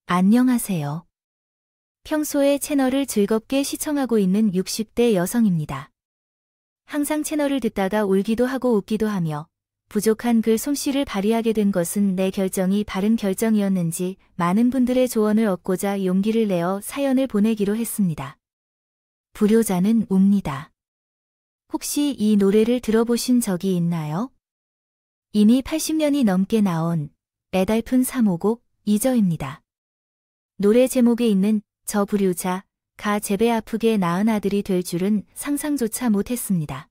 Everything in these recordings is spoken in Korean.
안녕하세요. 평소에 채널을 즐겁게 시청하고 있는 60대 여성입니다. 항상 채널을 듣다가 울기도 하고 웃기도 하며 부족한 글 솜씨를 발휘하게 된 것은 내 결정이 바른 결정이었는지 많은 분들의 조언을 얻고자 용기를 내어 사연을 보내기로 했습니다. 불효자는 웁니다. 혹시 이 노래를 들어보신 적이 있나요? 이미 80년이 넘게 나온 애달픈 3호곡 이저입니다. 노래 제목에 있는 저 불효자가 제배 아프게 낳은 아들이 될 줄은 상상조차 못했습니다.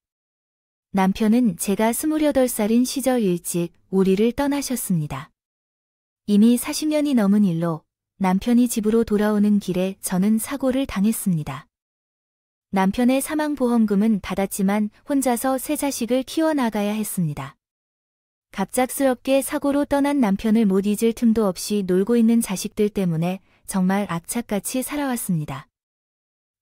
남편은 제가 28살인 시절 일찍 우리를 떠나셨습니다. 이미 40년이 넘은 일로 남편이 집으로 돌아오는 길에 저는 사고를 당했습니다. 남편의 사망보험금은 받았지만 혼자서 세 자식을 키워나가야 했습니다. 갑작스럽게 사고로 떠난 남편을 못 잊을 틈도 없이 놀고 있는 자식들 때문에 정말 악착같이 살아왔습니다.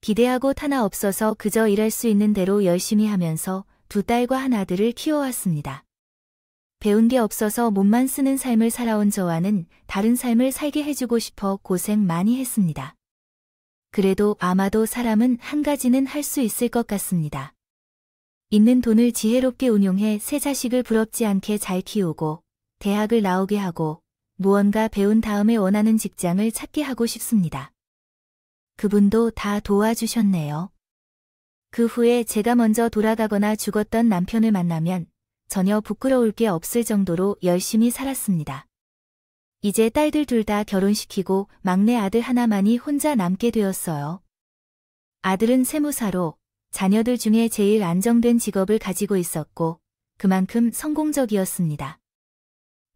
기대하고 하나 없어서 그저 일할 수 있는 대로 열심히 하면서 두 딸과 한 아들을 키워왔습니다. 배운 게 없어서 몸만 쓰는 삶을 살아온 저와는 다른 삶을 살게 해주고 싶어 고생 많이 했습니다. 그래도 아마도 사람은 한 가지는 할 수 있을 것 같습니다. 있는 돈을 지혜롭게 운용해 세 자식을 부럽지 않게 잘 키우고 대학을 나오게 하고 무언가 배운 다음에 원하는 직장을 찾게 하고 싶습니다. 그분도 다 도와주셨네요. 그 후에 제가 먼저 돌아가거나 죽었던 남편을 만나면 전혀 부끄러울 게 없을 정도로 열심히 살았습니다. 이제 딸들 둘 다 결혼시키고 막내 아들 하나만이 혼자 남게 되었어요. 아들은 세무사로 자녀들 중에 제일 안정된 직업을 가지고 있었고 그만큼 성공적이었습니다.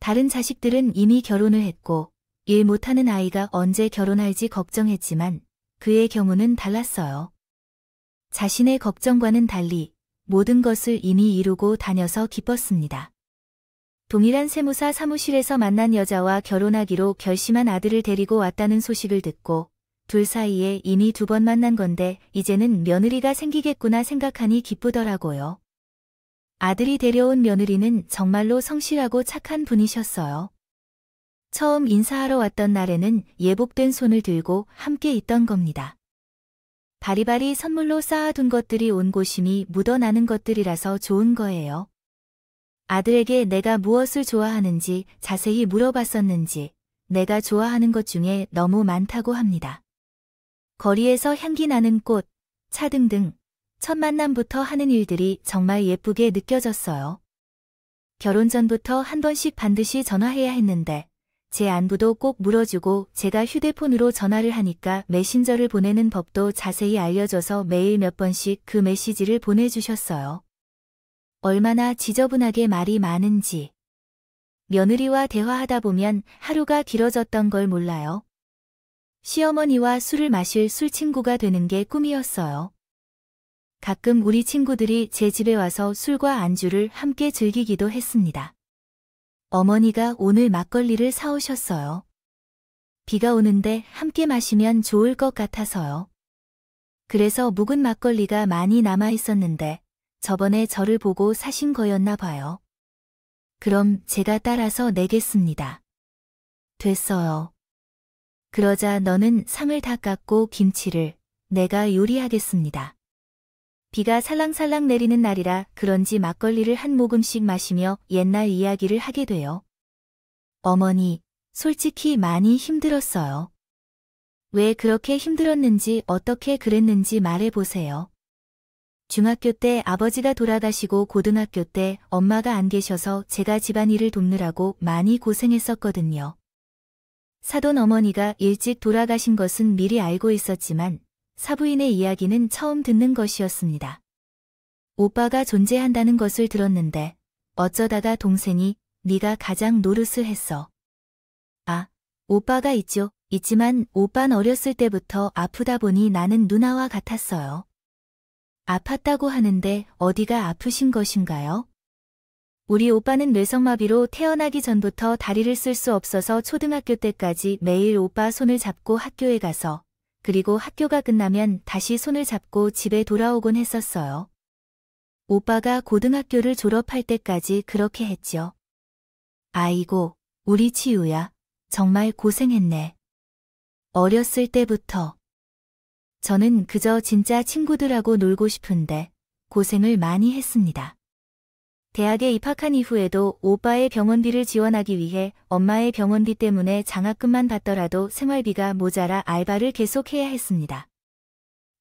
다른 자식들은 이미 결혼을 했고 일 못하는 아이가 언제 결혼할지 걱정했지만 그의 경우는 달랐어요. 자신의 걱정과는 달리 모든 것을 이미 이루고 다녀서 기뻤습니다. 동일한 세무사 사무실에서 만난 여자와 결혼하기로 결심한 아들을 데리고 왔다는 소식을 듣고 둘 사이에 이미 2번 만난 건데 이제는 며느리가 생기겠구나 생각하니 기쁘더라고요. 아들이 데려온 며느리는 정말로 성실하고 착한 분이셨어요. 처음 인사하러 왔던 날에는 예복된 손을 들고 함께 있던 겁니다. 바리바리 선물로 쌓아둔 것들이 온고심이 묻어나는 것들이라서 좋은 거예요. 아들에게 내가 무엇을 좋아하는지 자세히 물어봤었는지 내가 좋아하는 것 중에 너무 많다고 합니다. 거리에서 향기 나는 꽃, 차 등등 첫 만남부터 하는 일들이 정말 예쁘게 느껴졌어요. 결혼 전부터 한 번씩 반드시 전화해야 했는데 제 안부도 꼭 물어주고 제가 휴대폰으로 전화를 하니까 메신저를 보내는 법도 자세히 알려줘서 매일 몇 번씩 그 메시지를 보내주셨어요. 얼마나 지저분하게 말이 많은지. 며느리와 대화하다 보면 하루가 길어졌던 걸 몰라요. 시어머니와 술을 마실 술친구가 되는 게 꿈이었어요. 가끔 우리 친구들이 제 집에 와서 술과 안주를 함께 즐기기도 했습니다. 어머니가 오늘 막걸리를 사오셨어요. 비가 오는데 함께 마시면 좋을 것 같아서요. 그래서 묵은 막걸리가 많이 남아 있었는데 저번에 저를 보고 사신 거였나 봐요. 그럼 제가 따라서 내겠습니다. 됐어요. 그러자 너는 상을 다 깎고 김치를 내가 요리하겠습니다. 비가 살랑살랑 내리는 날이라 그런지 막걸리를 한 모금씩 마시며 옛날 이야기를 하게 돼요. 어머니, 솔직히 많이 힘들었어요. 왜 그렇게 힘들었는지 어떻게 그랬는지 말해보세요. 중학교 때 아버지가 돌아가시고 고등학교 때 엄마가 안 계셔서 제가 집안일을 돕느라고 많이 고생했었거든요. 사돈 어머니가 일찍 돌아가신 것은 미리 알고 있었지만 사부인의 이야기는 처음 듣는 것이었습니다. 오빠가 존재한다는 것을 들었는데 어쩌다가 동생이 네가 가장 노릇을 했어. 아, 오빠가 있죠. 있지만 오빤 어렸을 때부터 아프다 보니 나는 누나와 같았어요. 아팠다고 하는데 어디가 아프신 것인가요? 우리 오빠는 뇌성마비로 태어나기 전부터 다리를 쓸 수 없어서 초등학교 때까지 매일 오빠 손을 잡고 학교에 가서 그리고 학교가 끝나면 다시 손을 잡고 집에 돌아오곤 했었어요. 오빠가 고등학교를 졸업할 때까지 그렇게 했죠. 아이고, 우리 치유야. 정말 고생했네. 어렸을 때부터 저는 그저 진짜 친구들하고 놀고 싶은데 고생을 많이 했습니다. 대학에 입학한 이후에도 오빠의 병원비를 지원하기 위해 엄마의 병원비 때문에 장학금만 받더라도 생활비가 모자라 알바를 계속해야 했습니다.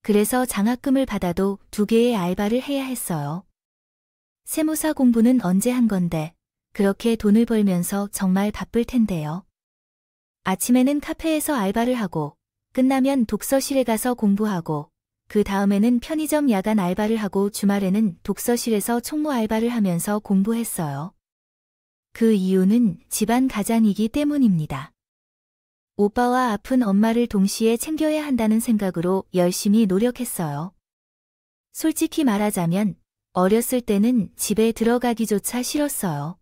그래서 장학금을 받아도 2개의 알바를 해야 했어요. 세무사 공부는 언제 한 건데 그렇게 돈을 벌면서 정말 바쁠 텐데요. 아침에는 카페에서 알바를 하고 끝나면 독서실에 가서 공부하고 그 다음에는 편의점 야간 알바를 하고 주말에는 독서실에서 총무 알바를 하면서 공부했어요. 그 이유는 집안 가장이기 때문입니다. 오빠와 아픈 엄마를 동시에 챙겨야 한다는 생각으로 열심히 노력했어요. 솔직히 말하자면 어렸을 때는 집에 들어가기조차 싫었어요.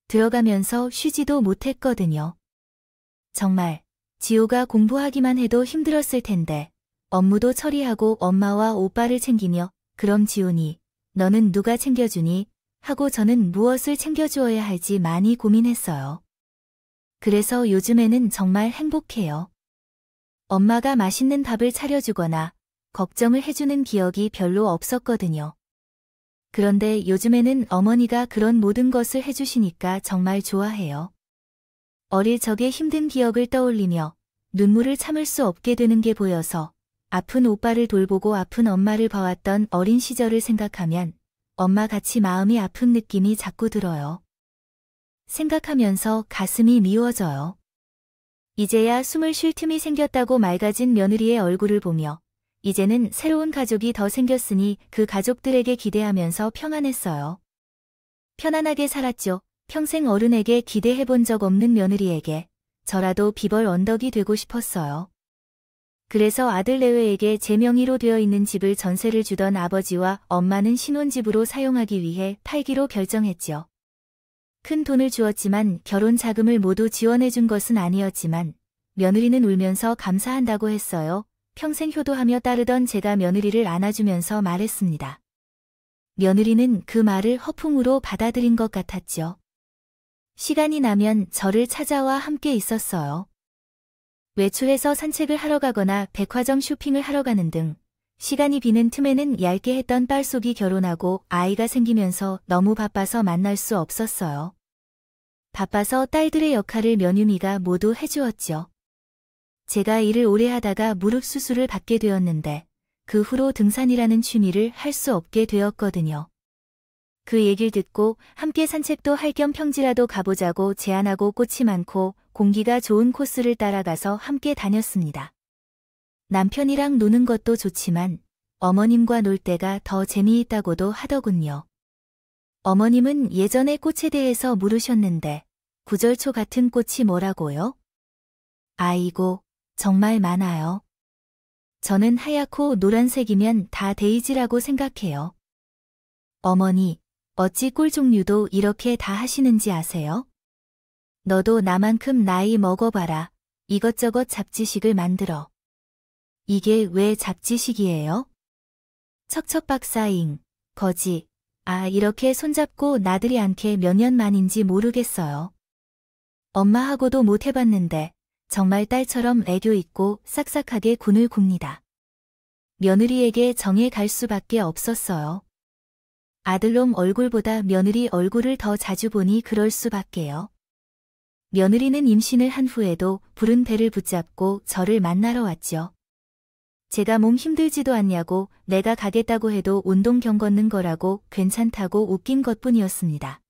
들어가면서 쉬지도 못했거든요. 정말 지호가 공부하기만 해도 힘들었을 텐데 업무도 처리하고 엄마와 오빠를 챙기며 그럼 지훈이 너는 누가 챙겨주니? 하고 저는 무엇을 챙겨주어야 할지 많이 고민했어요. 그래서 요즘에는 정말 행복해요. 엄마가 맛있는 밥을 차려주거나 걱정을 해주는 기억이 별로 없었거든요. 그런데 요즘에는 어머니가 그런 모든 것을 해주시니까 정말 좋아해요. 어릴 적의 힘든 기억을 떠올리며 눈물을 참을 수 없게 되는 게 보여서 아픈 오빠를 돌보고 아픈 엄마를 봐왔던 어린 시절을 생각하면 엄마같이 마음이 아픈 느낌이 자꾸 들어요. 생각하면서 가슴이 미워져요. 이제야 숨을 쉴 틈이 생겼다고 맑아진 며느리의 얼굴을 보며 이제는 새로운 가족이 더 생겼으니 그 가족들에게 기대하면서 평안했어요. 편안하게 살았죠. 평생 어른에게 기대해본 적 없는 며느리에게 저라도 비벌 언덕이 되고 싶었어요. 그래서 아들 내외에게 제 명의로 되어 있는 집을 전세를 주던 아버지와 엄마는 신혼집으로 사용하기 위해 팔기로 결정했죠. 큰 돈을 주었지만 결혼 자금을 모두 지원해준 것은 아니었지만 며느리는 울면서 감사한다고 했어요. 평생 효도하며 따르던 제가 며느리를 안아주면서 말했습니다. 며느리는 그 말을 허풍으로 받아들인 것 같았죠. 시간이 나면 저를 찾아와 함께 있었어요. 외출해서 산책을 하러 가거나 백화점 쇼핑을 하러 가는 등 시간이 비는 틈에는 얇게 했던 딸속이 결혼하고 아이가 생기면서 너무 바빠서 만날 수 없었어요. 바빠서 딸들의 역할을 며느리가 모두 해주었죠. 제가 일을 오래 하다가 무릎 수술을 받게 되었는데 그 후로 등산이라는 취미를 할 수 없게 되었거든요. 그 얘기를 듣고 함께 산책도 할 겸 평지라도 가보자고 제안하고 꽃이 많고 공기가 좋은 코스를 따라가서 함께 다녔습니다. 남편이랑 노는 것도 좋지만 어머님과 놀 때가 더 재미있다고도 하더군요. 어머님은 예전에 꽃에 대해서 물으셨는데 구절초 같은 꽃이 뭐라고요? 아이고, 정말 많아요. 저는 하얗고 노란색이면 다 데이지라고 생각해요. 어머니, 어찌 꿀 종류도 이렇게 다 하시는지 아세요? 너도 나만큼 나이 먹어봐라. 이것저것 잡지식을 만들어. 이게 왜 잡지식이에요? 척척박사잉, 거지. 아, 이렇게 손잡고 나들이 않게 몇 년 만인지 모르겠어요. 엄마하고도 못 해봤는데 정말 딸처럼 애교 있고 싹싹하게 군을 굽니다. 며느리에게 정해 갈 수밖에 없었어요. 아들놈 얼굴보다 며느리 얼굴을 더 자주 보니 그럴 수밖에요. 며느리는 임신을 한 후에도 부른 배를 붙잡고 저를 만나러 왔죠. 제가 몸 힘들지도 않냐고 내가 가겠다고 해도 운동 경 걷는 거라고 괜찮다고 웃긴 것뿐이었습니다.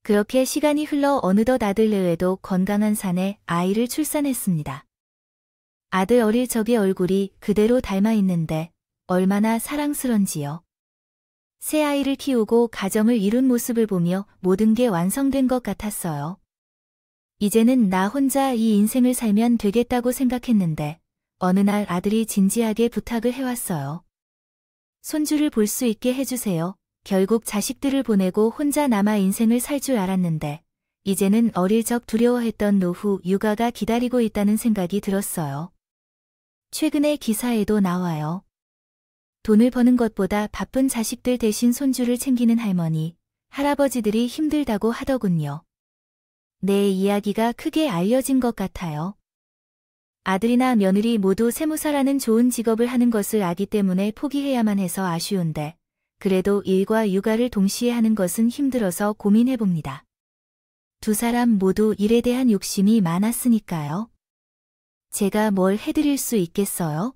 그렇게 시간이 흘러 어느덧 아들 내외도 건강한 산에 아이를 출산했습니다. 아들 어릴 적의 얼굴이 그대로 닮아 있는데 얼마나 사랑스런지요. 새 아이를 키우고 가정을 이룬 모습을 보며 모든 게 완성된 것 같았어요. 이제는 나 혼자 이 인생을 살면 되겠다고 생각했는데 어느 날 아들이 진지하게 부탁을 해왔어요. 손주를 볼 수 있게 해주세요. 결국 자식들을 보내고 혼자 남아 인생을 살 줄 알았는데 이제는 어릴 적 두려워했던 노후 육아가 기다리고 있다는 생각이 들었어요. 최근에 기사에도 나와요. 돈을 버는 것보다 바쁜 자식들 대신 손주를 챙기는 할머니, 할아버지들이 힘들다고 하더군요. 내 이야기가 크게 알려진 것 같아요. 아들이나 며느리 모두 세무사라는 좋은 직업을 하는 것을 아기 때문에 포기해야만 해서 아쉬운데 그래도 일과 육아를 동시에 하는 것은 힘들어서 고민해봅니다. 두 사람 모두 일에 대한 욕심이 많았으니까요. 제가 뭘 해드릴 수 있겠어요?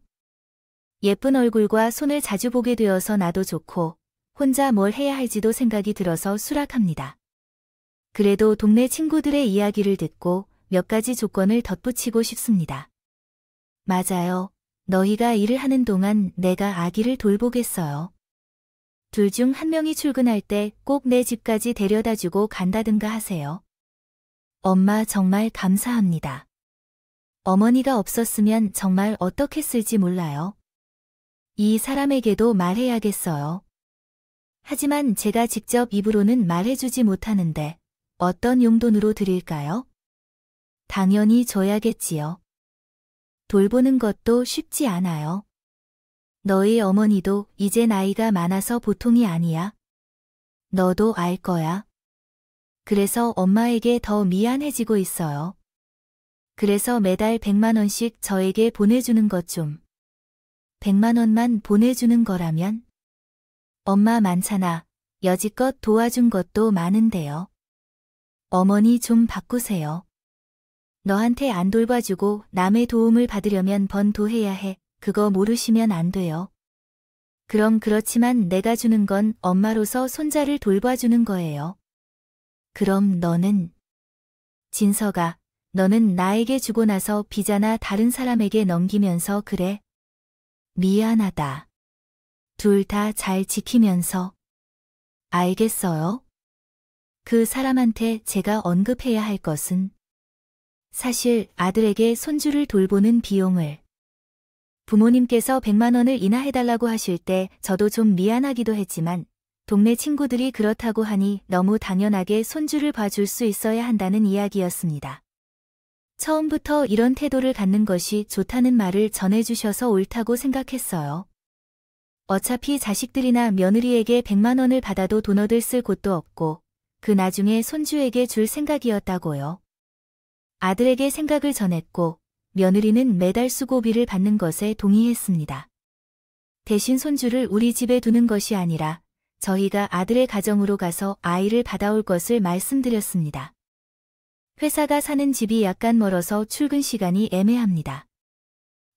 예쁜 얼굴과 손을 자주 보게 되어서 나도 좋고 혼자 뭘 해야 할지도 생각이 들어서 수락합니다. 그래도 동네 친구들의 이야기를 듣고 몇 가지 조건을 덧붙이고 싶습니다. 맞아요. 너희가 일을 하는 동안 내가 아기를 돌보겠어요. 둘 중 한 명이 출근할 때 꼭 내 집까지 데려다주고 간다든가 하세요. 엄마 정말 감사합니다. 어머니가 없었으면 정말 어떻겠을지 몰라요. 이 사람에게도 말해야겠어요. 하지만 제가 직접 입으로는 말해주지 못하는데 어떤 용돈으로 드릴까요? 당연히 줘야겠지요. 돌보는 것도 쉽지 않아요. 너희 어머니도 이제 나이가 많아서 보통이 아니야. 너도 알 거야. 그래서 엄마에게 더 미안해지고 있어요. 그래서 매달 100만 원씩 저에게 보내주는 것 좀. 100만 원만 보내주는 거라면? 엄마 많잖아. 여지껏 도와준 것도 많은데요. 어머니 좀 바꾸세요. 너한테 안 돌봐주고 남의 도움을 받으려면 번도해야 해. 그거 모르시면 안 돼요. 그럼 그렇지만 내가 주는 건 엄마로서 손자를 돌봐주는 거예요. 그럼 너는? 진서가, 너는 나에게 주고 나서 비자나 다른 사람에게 넘기면서 그래. 미안하다. 둘 다 잘 지키면서. 알겠어요? 그 사람한테 제가 언급해야 할 것은 사실 아들에게 손주를 돌보는 비용을 부모님께서 100만 원을 인하해달라고 하실 때 저도 좀 미안하기도 했지만 동네 친구들이 그렇다고 하니 너무 당연하게 손주를 봐줄 수 있어야 한다는 이야기였습니다. 처음부터 이런 태도를 갖는 것이 좋다는 말을 전해주셔서 옳다고 생각했어요. 어차피 자식들이나 며느리에게 100만 원을 받아도 돈 얻을 쓸 곳도 없고 그 나중에 손주에게 줄 생각이었다고요. 아들에게 생각을 전했고 며느리는 매달 수고비를 받는 것에 동의했습니다. 대신 손주를 우리 집에 두는 것이 아니라 저희가 아들의 가정으로 가서 아이를 받아올 것을 말씀드렸습니다. 회사가 사는 집이 약간 멀어서 출근 시간이 애매합니다.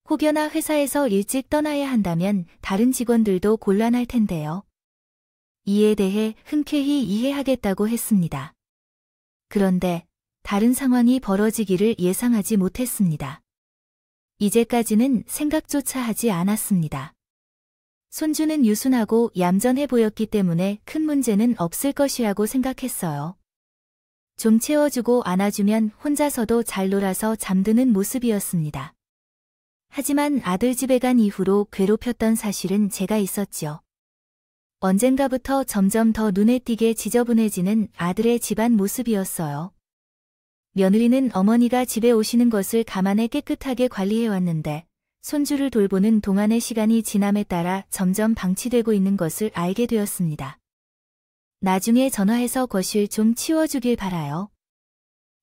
혹여나 회사에서 일찍 떠나야 한다면 다른 직원들도 곤란할 텐데요. 이에 대해 흔쾌히 이해하겠다고 했습니다. 그런데 다른 상황이 벌어지기를 예상하지 못했습니다. 이제까지는 생각조차 하지 않았습니다. 손주는 유순하고 얌전해 보였기 때문에 큰 문제는 없을 것이라고 생각했어요. 좀 채워주고 안아주면 혼자서도 잘 놀아서 잠드는 모습이었습니다. 하지만 아들 집에 간 이후로 괴롭혔던 사실은 제가 있었죠. 언젠가부터 점점 더 눈에 띄게 지저분해지는 아들의 집안 모습이었어요. 며느리는 어머니가 집에 오시는 것을 감안해 깨끗하게 관리해왔는데 손주를 돌보는 동안의 시간이 지남에 따라 점점 방치되고 있는 것을 알게 되었습니다. 나중에 전화해서 거실 좀 치워주길 바라요.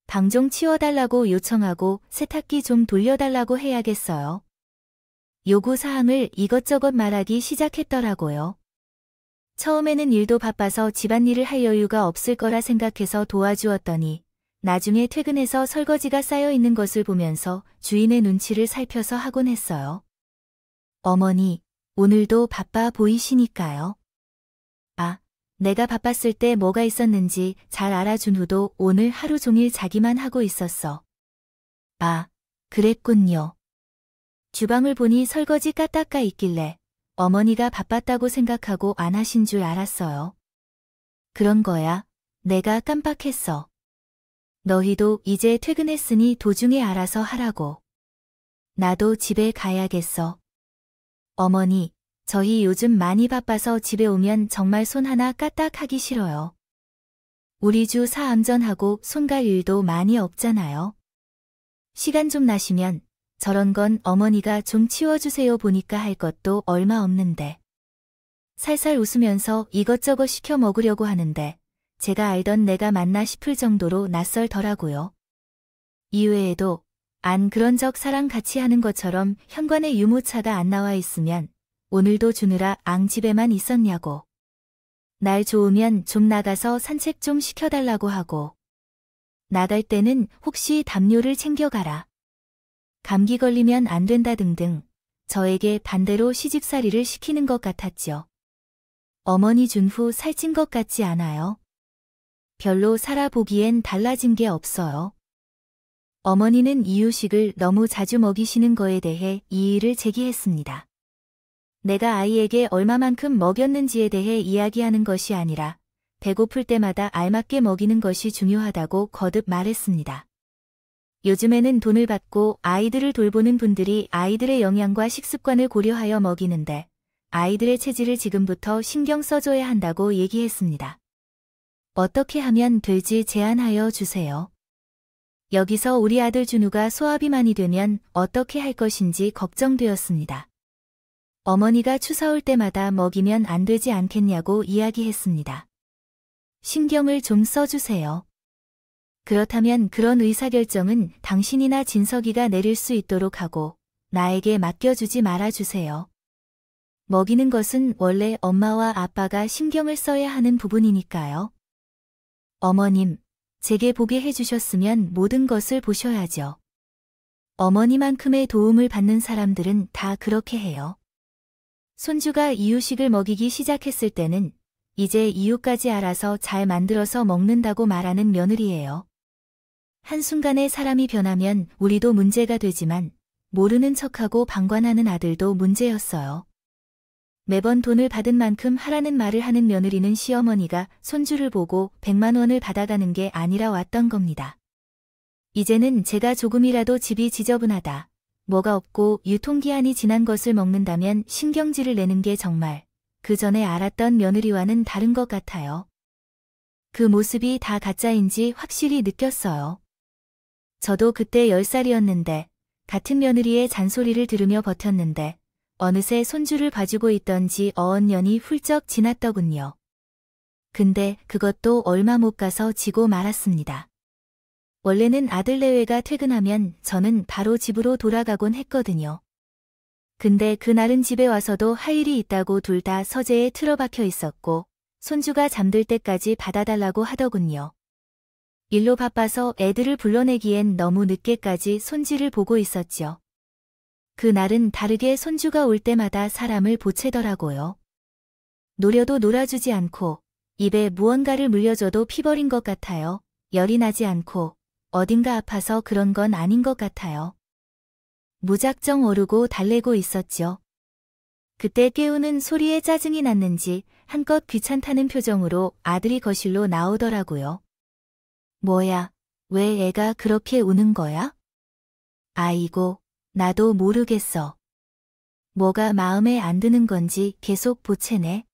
방 좀 치워달라고 요청하고 세탁기 좀 돌려달라고 해야겠어요. 요구사항을 이것저것 말하기 시작했더라고요. 처음에는 일도 바빠서 집안일을 할 여유가 없을 거라 생각해서 도와주었더니 나중에 퇴근해서 설거지가 쌓여 있는 것을 보면서 주인의 눈치를 살펴서 하곤 했어요. 어머니, 오늘도 바빠 보이시니까요. 아, 내가 바빴을 때 뭐가 있었는지 잘 알아준 후도 오늘 하루 종일 자기만 하고 있었어. 아, 그랬군요. 주방을 보니 설거지 까딱까 있길래 어머니가 바빴다고 생각하고 안 하신 줄 알았어요. 그런 거야. 내가 깜빡했어. 너희도 이제 퇴근했으니 도중에 알아서 하라고. 나도 집에 가야겠어. 어머니, 저희 요즘 많이 바빠서 집에 오면 정말 손 하나 까딱하기 싫어요. 우리 주 사암전하고 손갈 일도 많이 없잖아요. 시간 좀 나시면 저런 건 어머니가 좀 치워주세요 보니까 할 것도 얼마 없는데. 살살 웃으면서 이것저것 시켜 먹으려고 하는데 제가 알던 내가 맞나 싶을 정도로 낯설더라고요. 이외에도 안 그런 적 사랑 같이 하는 것처럼 현관에 유모차가 안 나와 있으면 오늘도 주느라 앙 집에만 있었냐고. 날 좋으면 좀 나가서 산책 좀 시켜달라고 하고. 나갈 때는 혹시 담요를 챙겨가라. 감기 걸리면 안 된다 등등 저에게 반대로 시집살이를 시키는 것 같았죠. 어머니 준 후 살찐 것 같지 않아요? 별로 살아보기엔 달라진 게 없어요. 어머니는 이유식을 너무 자주 먹이시는 거에 대해 이의를 제기했습니다. 내가 아이에게 얼마만큼 먹였는지에 대해 이야기하는 것이 아니라 배고플 때마다 알맞게 먹이는 것이 중요하다고 거듭 말했습니다. 요즘에는 돈을 받고 아이들을 돌보는 분들이 아이들의 영양과 식습관을 고려하여 먹이는데 아이들의 체질을 지금부터 신경 써줘야 한다고 얘기했습니다. 어떻게 하면 될지 제안하여 주세요. 여기서 우리 아들 준우가 소화비만이 되면 어떻게 할 것인지 걱정되었습니다. 어머니가 추사올 때마다 먹이면 안 되지 않겠냐고 이야기했습니다. 신경을 좀 써주세요. 그렇다면 그런 의사결정은 당신이나 진석이가 내릴 수 있도록 하고 나에게 맡겨주지 말아주세요. 먹이는 것은 원래 엄마와 아빠가 신경을 써야 하는 부분이니까요. 어머님, 제게 보게 해주셨으면 모든 것을 보셔야죠. 어머니만큼의 도움을 받는 사람들은 다 그렇게 해요. 손주가 이유식을 먹이기 시작했을 때는 이제 이유까지 알아서 잘 만들어서 먹는다고 말하는 며느리예요. 한순간에 사람이 변하면 우리도 문제가 되지만 모르는 척하고 방관하는 아들도 문제였어요. 매번 돈을 받은 만큼 하라는 말을 하는 며느리는 시어머니가 손주를 보고 100만 원을 받아가는 게 아니라 왔던 겁니다. 이제는 제가 조금이라도 집이 지저분하다, 뭐가 없고 유통기한이 지난 것을 먹는다면 신경질을 내는 게 정말 그 전에 알았던 며느리와는 다른 것 같아요. 그 모습이 다 가짜인지 확실히 느꼈어요. 저도 그때 10살이었는데 같은 며느리의 잔소리를 들으며 버텼는데 어느새 손주를 봐주고 있던지 어언년이 훌쩍 지났더군요. 근데 그것도 얼마 못 가서 지고 말았습니다. 원래는 아들 내외가 퇴근하면 저는 바로 집으로 돌아가곤 했거든요. 근데 그날은 집에 와서도 할 일이 있다고 둘 다 서재에 틀어박혀 있었고 손주가 잠들 때까지 받아달라고 하더군요. 일로 바빠서 애들을 불러내기엔 너무 늦게까지 손지를 보고 있었죠. 그날은 다르게 손주가 올 때마다 사람을 보채더라고요. 노려도 놀아주지 않고 입에 무언가를 물려줘도 피버린 것 같아요. 열이 나지 않고 어딘가 아파서 그런 건 아닌 것 같아요. 무작정 오르고 달래고 있었죠. 그때 깨우는 소리에 짜증이 났는지 한껏 귀찮다는 표정으로 아들이 거실로 나오더라고요. 뭐야, 왜 애가 그렇게 우는 거야? 아이고, 나도 모르겠어. 뭐가 마음에 안 드는 건지 계속 보채네.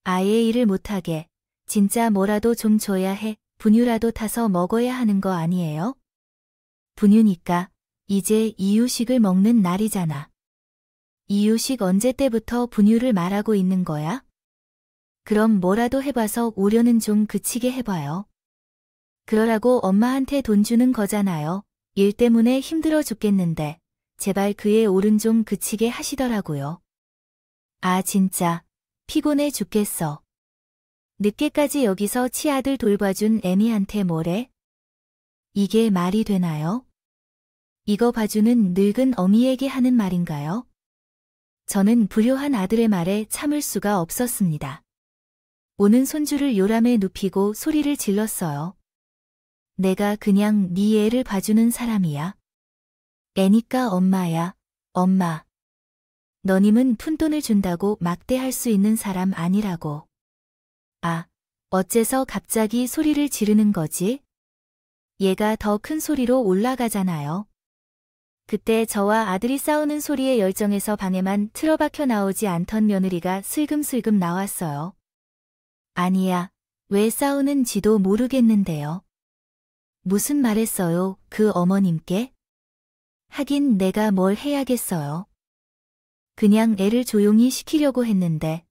아예 일을 못하게 진짜 뭐라도 좀 줘야 해. 분유라도 타서 먹어야 하는 거 아니에요? 분유니까 이제 이유식을 먹는 날이잖아. 이유식 언제 때부터 분유를 말하고 있는 거야? 그럼 뭐라도 해봐서 오려는 좀 그치게 해봐요. 그러라고 엄마한테 돈 주는 거잖아요. 일 때문에 힘들어 죽겠는데 제발 그의 오른 좀 그치게 하시더라고요. 아 진짜 피곤해 죽겠어. 늦게까지 여기서 치아들 돌봐준 애미한테 뭐래? 이게 말이 되나요? 이거 봐주는 늙은 어미에게 하는 말인가요? 저는 불효한 아들의 말에 참을 수가 없었습니다. 오는 손주를 요람에 눕히고 소리를 질렀어요. 내가 그냥 네 애를 봐주는 사람이야. 애니까 엄마야, 엄마. 너님은 푼돈을 준다고 막대할 수 있는 사람 아니라고. 아, 어째서 갑자기 소리를 지르는 거지? 얘가 더 큰 소리로 올라가잖아요. 그때 저와 아들이 싸우는 소리에 열정해서 방에만 틀어박혀 나오지 않던 며느리가 슬금슬금 나왔어요. 아니야, 왜 싸우는지도 모르겠는데요. 무슨 말했어요, 그 어머님께? 하긴 내가 뭘 해야겠어요. 그냥 애를 조용히 시키려고 했는데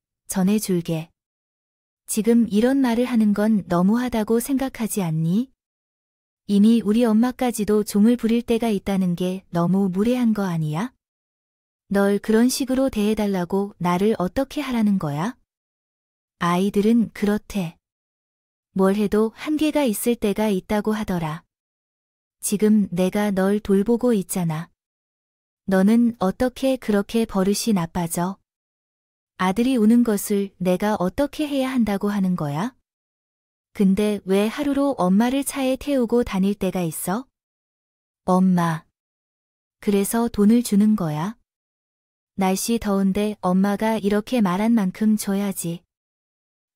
이미 우리 엄마까지도 종을 부릴 때가 있다는 게 너무 무례한 거 아니야? 널 그런 식으로 대해달라고 나를 어떻게 하라는 거야? 아이들은 그렇대. 뭘 해도 한계가 있을 때가 있다고 하더라. 지금 내가 널 돌보고 있잖아. 너는 어떻게 그렇게 버릇이 나빠져? 아들이 우는 것을 내가 어떻게 해야 한다고 하는 거야? 근데 왜 하루로 엄마를 차에 태우고 다닐 때가 있어? 엄마. 그래서 돈을 주는 거야? 날씨 더운데 엄마가 이렇게 말한 만큼 줘야지.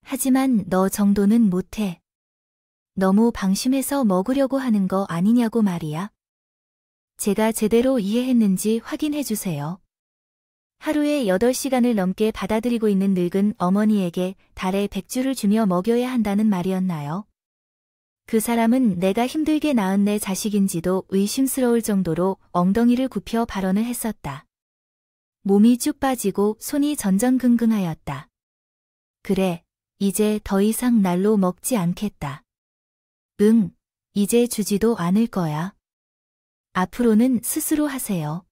하지만 너 정도는 못해. 너무 방심해서 먹으려고 하는 거 아니냐고 말이야. 제가 제대로 이해했는지 확인해 주세요. 하루에 8시간을 넘게 받아들이고 있는 늙은 어머니에게 달에 100주를 주며 먹여야 한다는 말이었나요? 그 사람은 내가 힘들게 낳은 내 자식인지도 의심스러울 정도로 엉덩이를 굽혀 발언을 했었다. 몸이 쭉 빠지고 손이 전전긍긍하였다. 그래, 이제 더 이상 날로 먹지 않겠다. 응, 이제 주지도 않을 거야. 앞으로는 스스로 하세요.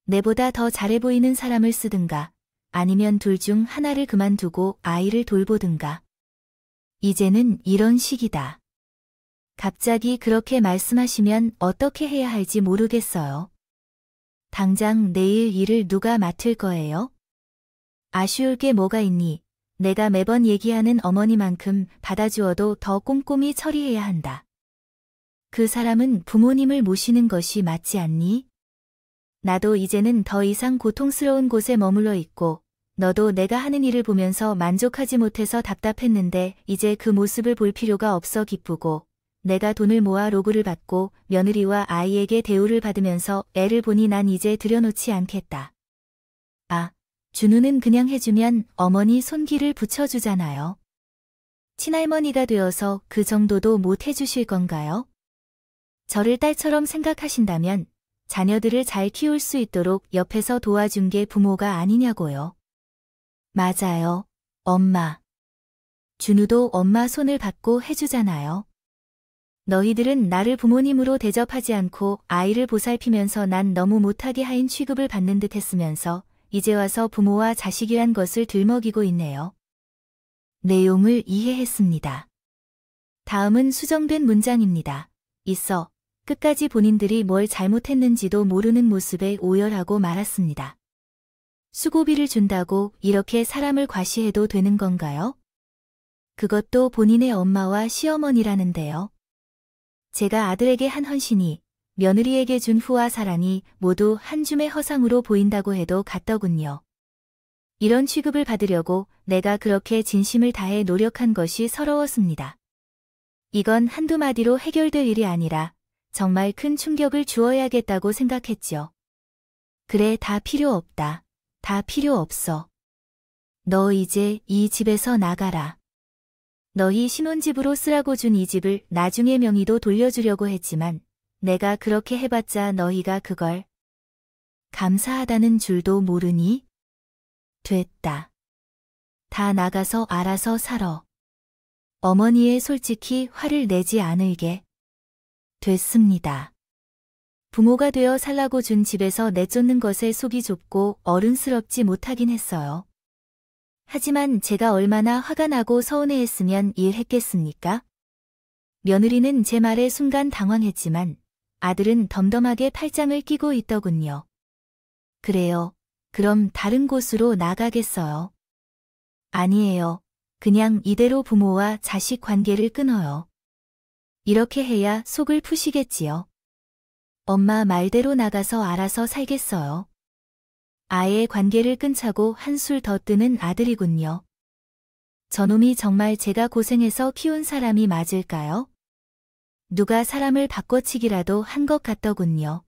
내보다 더 잘해 보이는 사람을 쓰든가, 아니면 둘 중 하나를 그만두고 아이를 돌보든가. 이제는 이런 시기다. 갑자기 그렇게 말씀하시면 어떻게 해야 할지 모르겠어요. 당장 내일 일을 누가 맡을 거예요? 아쉬울 게 뭐가 있니? 내가 매번 얘기하는 어머니만큼 받아주어도 더 꼼꼼히 처리해야 한다. 그 사람은 부모님을 모시는 것이 맞지 않니? 나도 이제는 더 이상 고통스러운 곳에 머물러 있고, 너도 내가 하는 일을 보면서 만족하지 못해서 답답했는데 이제 그 모습을 볼 필요가 없어 기쁘고, 내가 돈을 모아 로그를 받고 며느리와 아이에게 대우를 받으면서 애를 보니 난 이제 들여놓지 않겠다. 아, 준우는 그냥 해주면 어머니 손길을 붙여주잖아요. 친할머니가 되어서 그 정도도 못 해주실 건가요? 저를 딸처럼 생각하신다면 자녀들을 잘 키울 수 있도록 옆에서 도와준 게 부모가 아니냐고요. 맞아요, 엄마. 준우도 엄마 손을 받고 해주잖아요. 너희들은 나를 부모님으로 대접하지 않고 아이를 보살피면서 난 너무 못하게 하인 취급을 받는 듯 했으면서 이제 와서 부모와 자식이란 것을 들먹이고 있네요. 내용을 이해했습니다. 다음은 수정된 문장입니다. 있어. 끝까지 본인들이 뭘 잘못했는지도 모르는 모습에 오열하고 말았습니다. 수고비를 준다고 이렇게 사람을 과시해도 되는 건가요? 그것도 본인의 엄마와 시어머니라는데요. 제가 아들에게 한 헌신이 며느리에게 준 후와 사랑이 모두 한 줌의 허상으로 보인다고 해도 같더군요. 이런 취급을 받으려고 내가 그렇게 진심을 다해 노력한 것이 서러웠습니다. 이건 한두 마디로 해결될 일이 아니라 정말 큰 충격을 주어야겠다고 생각했죠. 그래, 다 필요 없다. 다 필요 없어. 너 이제 이 집에서 나가라. 너희 신혼집으로 쓰라고 준 이 집을 나중에 명의도 돌려주려고 했지만 내가 그렇게 해봤자 너희가 그걸 감사하다는 줄도 모르니? 됐다. 다 나가서 알아서 살아. 어머니에 솔직히 화를 내지 않을게. 됐습니다. 부모가 되어 살라고 준 집에서 내쫓는 것에 속이 좁고 어른스럽지 못하긴 했어요. 하지만 제가 얼마나 화가 나고 서운해했으면 일했겠습니까? 며느리는 제 말에 순간 당황했지만 아들은 덤덤하게 팔짱을 끼고 있더군요. 그래요. 그럼 다른 곳으로 나가겠어요. 아니에요. 그냥 이대로 부모와 자식 관계를 끊어요. 이렇게 해야 속을 푸시겠지요. 엄마 말대로 나가서 알아서 살겠어요. 아예 관계를 끊자고 한술 더 뜨는 아들이군요. 저놈이 정말 제가 고생해서 키운 사람이 맞을까요? 누가 사람을 바꿔치기라도 한 것 같더군요.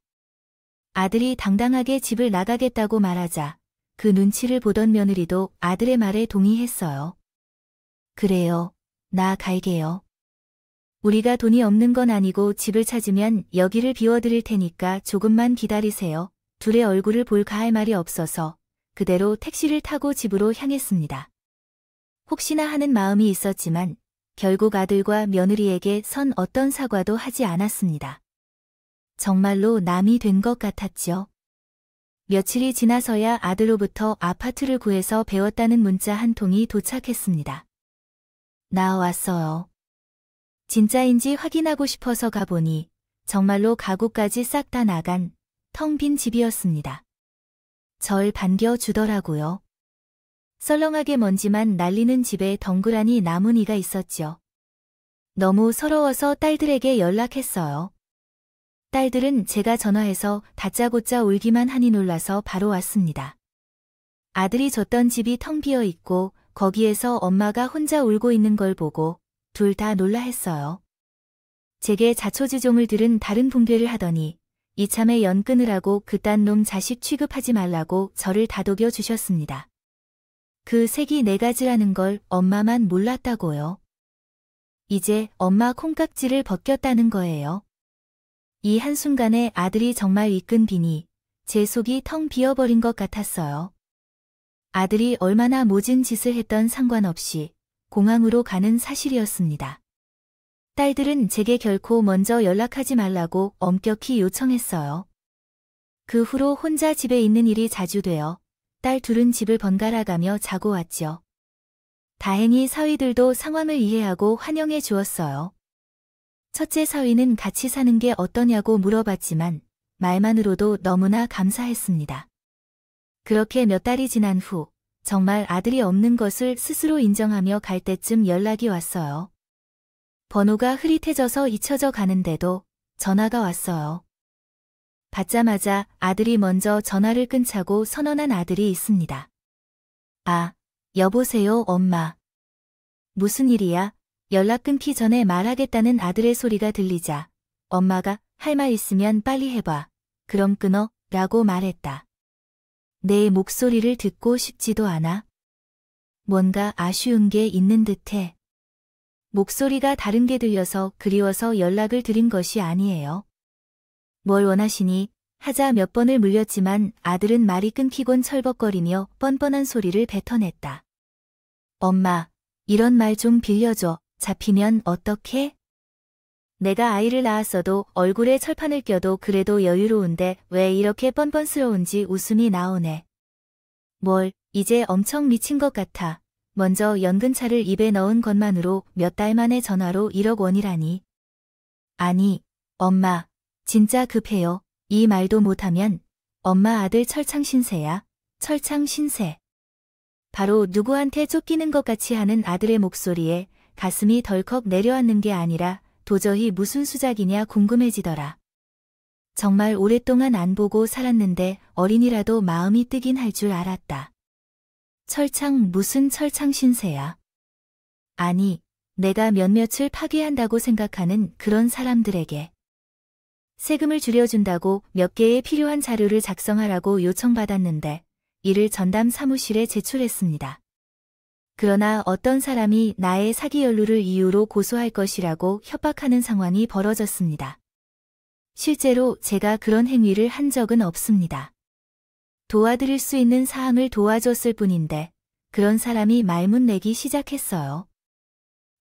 아들이 당당하게 집을 나가겠다고 말하자 그 눈치를 보던 며느리도 아들의 말에 동의했어요. 그래요. 나 갈게요. 우리가 돈이 없는 건 아니고 집을 찾으면 여기를 비워드릴 테니까 조금만 기다리세요. 둘의 얼굴을 볼까 할 말이 없어서 그대로 택시를 타고 집으로 향했습니다. 혹시나 하는 마음이 있었지만 결국 아들과 며느리에게 선 어떤 사과도 하지 않았습니다. 정말로 남이 된 것 같았지요. 며칠이 지나서야 아들로부터 아파트를 구해서 배웠다는 문자 한 통이 도착했습니다. 나 왔어요. 진짜인지 확인하고 싶어서 가보니 정말로 가구까지 싹 다 나간 텅 빈 집이었습니다. 절 반겨주더라고요. 썰렁하게 먼지만 날리는 집에 덩그라니 나무니가 있었죠. 너무 서러워서 딸들에게 연락했어요. 딸들은 제가 전화해서 다짜고짜 울기만 하니 놀라서 바로 왔습니다. 아들이 줬던 집이 텅 비어 있고 거기에서 엄마가 혼자 울고 있는 걸 보고 둘 다 놀라했어요. 제게 자초지종을 들은 다른 붕괴를 하더니 이참에 연 끊으라고 그딴 놈 자식 취급하지 말라고 저를 다독여 주셨습니다. 그 색이 4가지라는 걸 엄마만 몰랐다고요. 이제 엄마 콩깍지를 벗겼다는 거예요. 이 한순간에 아들이 정말 이끈 비니 제 속이 텅 비어버린 것 같았어요. 아들이 얼마나 모진 짓을 했던 상관없이 공항으로 가는 사실이었습니다. 딸들은 제게 결코 먼저 연락하지 말라고 엄격히 요청했어요. 그 후로 혼자 집에 있는 일이 자주 되어 딸 둘은 집을 번갈아가며 자고 왔죠. 다행히 사위들도 상황을 이해하고 환영해 주었어요. 첫째 사위는 같이 사는 게 어떠냐고 물어봤지만 말만으로도 너무나 감사했습니다. 그렇게 몇 달이 지난 후 정말 아들이 없는 것을 스스로 인정하며 갈 때쯤 연락이 왔어요. 번호가 흐릿해져서 잊혀져 가는데도 전화가 왔어요. 받자마자 아들이 먼저 전화를 끊자고 선언한 아들이 있습니다. 아, 여보세요, 엄마. 무슨 일이야? 연락 끊기 전에 말하겠다는 아들의 소리가 들리자 엄마가 할 말 있으면 빨리 해봐. 그럼 끊어 라고 말했다. 내 목소리를 듣고 싶지도 않아? 뭔가 아쉬운 게 있는 듯해. 목소리가 다른 게 들려서 그리워서 연락을 드린 것이 아니에요. 뭘 원하시니? 하자 몇 번을 물렸지만 아들은 말이 끊기곤 철벅거리며 뻔뻔한 소리를 뱉어냈다. 엄마, 이런 말 좀 빌려줘. 잡히면 어떡해? 내가 아이를 낳았어도 얼굴에 철판을 껴도 그래도 여유로운데 왜 이렇게 뻔뻔스러운지 웃음이 나오네. 뭘, 이제 엄청 미친 것 같아. 먼저 연근차를 입에 넣은 것만으로 몇 달 만에 전화로 1억 원이라니. 아니, 엄마, 진짜 급해요. 이 말도 못하면 엄마 아들 철창신세야. 철창신세. 바로 누구한테 쫓기는 것 같이 하는 아들의 목소리에 가슴이 덜컥 내려앉는 게 아니라 도저히 무슨 수작이냐 궁금해지더라. 정말 오랫동안 안 보고 살았는데 어린이라도 마음이 뜨긴 할 줄 알았다. 철창 무슨 철창신세야. 아니, 내가 몇몇을 파괴한다고 생각하는 그런 사람들에게 세금을 줄여준다고 몇 개의 필요한 자료를 작성하라고 요청받았는데 이를 전담 사무실에 제출했습니다. 그러나 어떤 사람이 나의 사기 연루를 이유로 고소할 것이라고 협박하는 상황이 벌어졌습니다. 실제로 제가 그런 행위를 한 적은 없습니다. 도와드릴 수 있는 사항을 도와줬을 뿐인데 그런 사람이 말문 내기 시작했어요.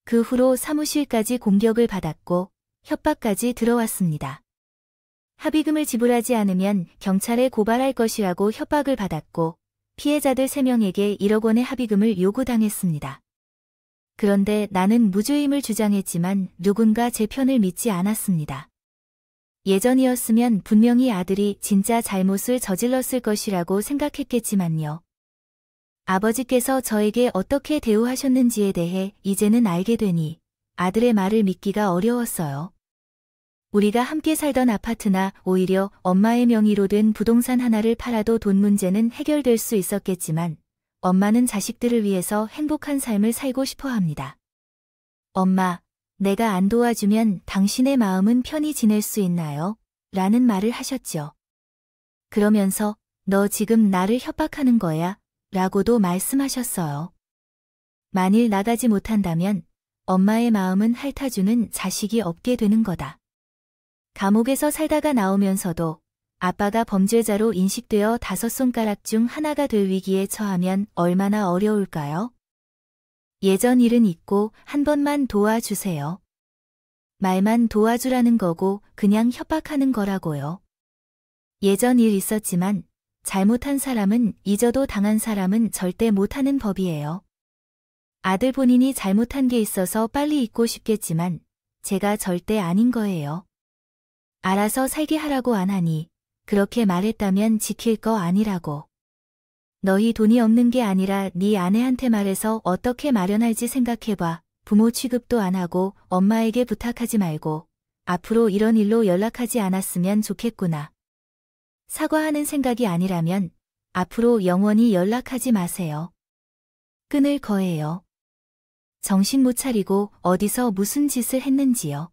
그 후로 사무실까지 공격을 받았고 협박까지 들어왔습니다. 합의금을 지불하지 않으면 경찰에 고발할 것이라고 협박을 받았고 피해자들 3명에게 1억 원의 합의금을 요구당했습니다. 그런데 나는 무죄임을 주장했지만 누군가 제 편을 믿지 않았습니다. 예전이었으면 분명히 아들이 진짜 잘못을 저질렀을 것이라고 생각했겠지만요. 아버지께서 저에게 어떻게 대우하셨는지에 대해 이제는 알게 되니 아들의 말을 믿기가 어려웠어요. 우리가 함께 살던 아파트나 오히려 엄마의 명의로 된 부동산 하나를 팔아도 돈 문제는 해결될 수 있었겠지만 엄마는 자식들을 위해서 행복한 삶을 살고 싶어 합니다. 엄마, 내가 안 도와주면 당신의 마음은 편히 지낼 수 있나요? 라는 말을 하셨죠. 그러면서 너 지금 나를 협박하는 거야? 라고도 말씀하셨어요. 만일 나가지 못한다면 엄마의 마음은 핥아주는 자식이 없게 되는 거다. 감옥에서 살다가 나오면서도 아빠가 범죄자로 인식되어 5손가락 중 하나가 될 위기에 처하면 얼마나 어려울까요? 예전 일은 잊고 한 번만 도와주세요. 말만 도와주라는 거고 그냥 협박하는 거라고요. 예전 일 있었지만 잘못한 사람은 잊어도 당한 사람은 절대 못하는 법이에요. 아들 본인이 잘못한 게 있어서 빨리 잊고 싶겠지만 제가 절대 아닌 거예요. 알아서 살게 하라고 안 하니 그렇게 말했다면 지킬 거 아니라고. 너희 돈이 없는 게 아니라 네 아내한테 말해서 어떻게 마련할지 생각해봐. 부모 취급도 안 하고 엄마에게 부탁하지 말고 앞으로 이런 일로 연락하지 않았으면 좋겠구나. 사과하는 생각이 아니라면 앞으로 영원히 연락하지 마세요. 끊을 거예요. 정신 못 차리고 어디서 무슨 짓을 했는지요.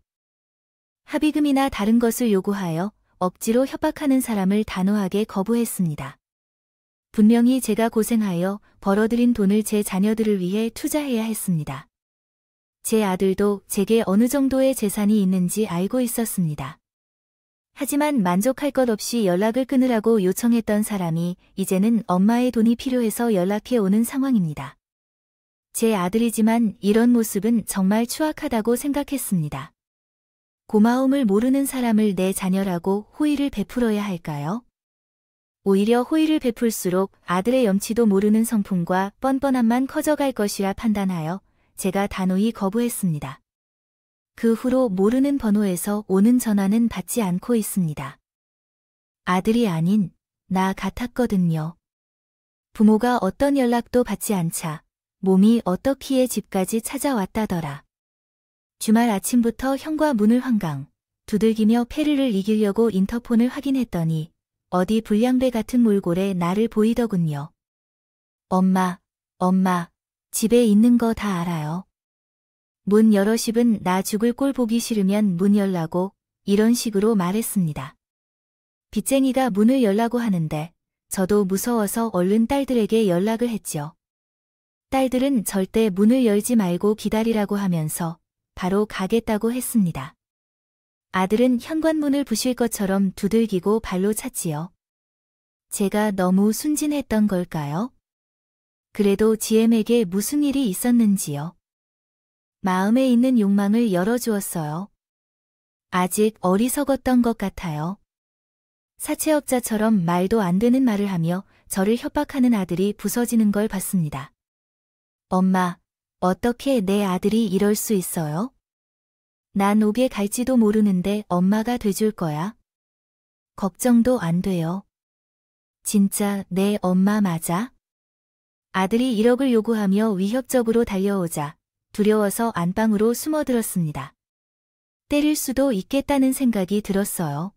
합의금이나 다른 것을 요구하여 억지로 협박하는 사람을 단호하게 거부했습니다. 분명히 제가 고생하여 벌어들인 돈을 제 자녀들을 위해 투자해야 했습니다. 제 아들도 제게 어느 정도의 재산이 있는지 알고 있었습니다. 하지만 만족할 것 없이 연락을 끊으라고 요청했던 사람이 이제는 엄마의 돈이 필요해서 연락해 오는 상황입니다. 제 아들이지만 이런 모습은 정말 추악하다고 생각했습니다. 고마움을 모르는 사람을 내 자녀라고 호의를 베풀어야 할까요? 오히려 호의를 베풀수록 아들의 염치도 모르는 성품과 뻔뻔함만 커져갈 것이라 판단하여 제가 단호히 거부했습니다. 그 후로 모르는 번호에서 오는 전화는 받지 않고 있습니다. 아들이 아닌 나 같았거든요. 부모가 어떤 연락도 받지 않자 몸이 어떻기에 집까지 찾아왔다더라. 주말 아침부터 현관 문을 황강 두들기며 폐르를 이기려고 인터폰을 확인했더니 어디 불량배 같은 몰골에 나를 보이더군요. 엄마, 집에 있는 거 다 알아요. 문 열어 10은 나 죽을 꼴 보기 싫으면 문 열라고 이런 식으로 말했습니다. 빚쟁이가 문을 열라고 하는데 저도 무서워서 얼른 딸들에게 연락을 했죠. 딸들은 절대 문을 열지 말고 기다리라고 하면서 바로 가겠다고 했습니다. 아들은 현관문을 부실 것처럼 두들기고 발로 찼지요. 제가 너무 순진했던 걸까요? 그래도 GM에게 무슨 일이 있었는지요. 마음에 있는 욕망을 열어주었어요. 아직 어리석었던 것 같아요. 사채업자처럼 말도 안 되는 말을 하며 저를 협박하는 아들이 부서지는 걸 봤습니다. 엄마, 어떻게 내 아들이 이럴 수 있어요? 난 옥에 갈지도 모르는데 엄마가 돼줄 거야? 걱정도 안 돼요. 진짜 내 엄마 맞아? 아들이 1억을 요구하며 위협적으로 달려오자 두려워서 안방으로 숨어들었습니다. 때릴 수도 있겠다는 생각이 들었어요.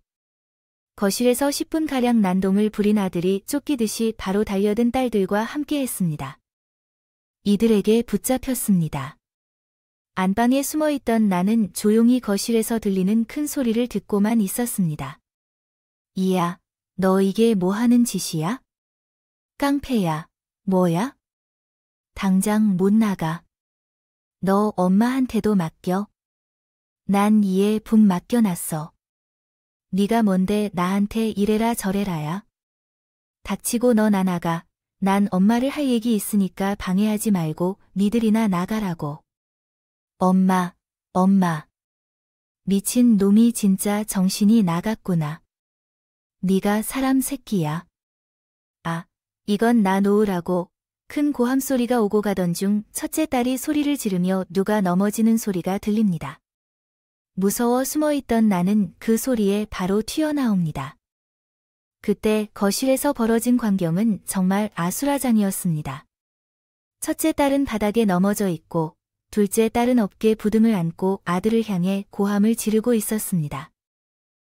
거실에서 10분가량 난동을 부린 아들이 쫓기듯이 바로 달려든 딸들과 함께 했습니다. 이들에게 붙잡혔습니다. 안방에 숨어있던 나는 조용히 거실에서 들리는 큰 소리를 듣고만 있었습니다. 이야, 너 이게 뭐 하는 짓이야? 깡패야, 뭐야? 당장 못 나가. 너 엄마한테도 맡겨. 난 이에 분 맡겨놨어. 네가 뭔데 나한테 이래라 저래라야. 닥치고 너 나가. 난 엄마를 할 얘기 있으니까 방해하지 말고 니들이나 나가라고. 엄마. 미친 놈이 진짜 정신이 나갔구나. 네가 사람 새끼야. 아, 이건 나 놓으라고. 큰 고함 소리가 오고 가던 중 첫째 딸이 소리를 지르며 누가 넘어지는 소리가 들립니다. 무서워 숨어있던 나는 그 소리에 바로 튀어나옵니다. 그때 거실에서 벌어진 광경은 정말 아수라장이었습니다. 첫째 딸은 바닥에 넘어져 있고 둘째 딸은 어깨에 부둥을 안고 아들을 향해 고함을 지르고 있었습니다.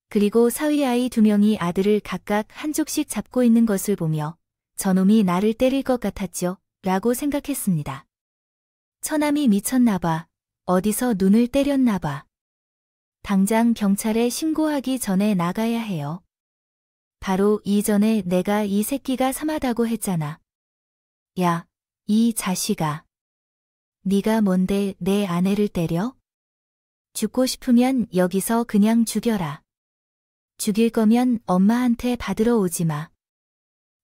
그리고 사위 아이 2명이 아들을 각각 한쪽씩 잡고 있는 것을 보며 저놈이 나를 때릴 것 같았죠, 라고 생각했습니다. 처남이 미쳤나봐. 어디서 눈을 때렸나봐. 당장 경찰에 신고하기 전에 나가야 해요. 바로 이전에 내가 이 새끼가 삼하다고 했잖아. 야, 이 자식아. 네가 뭔데 내 아내를 때려? 죽고 싶으면 여기서 그냥 죽여라. 죽일 거면 엄마한테 받으러 오지 마.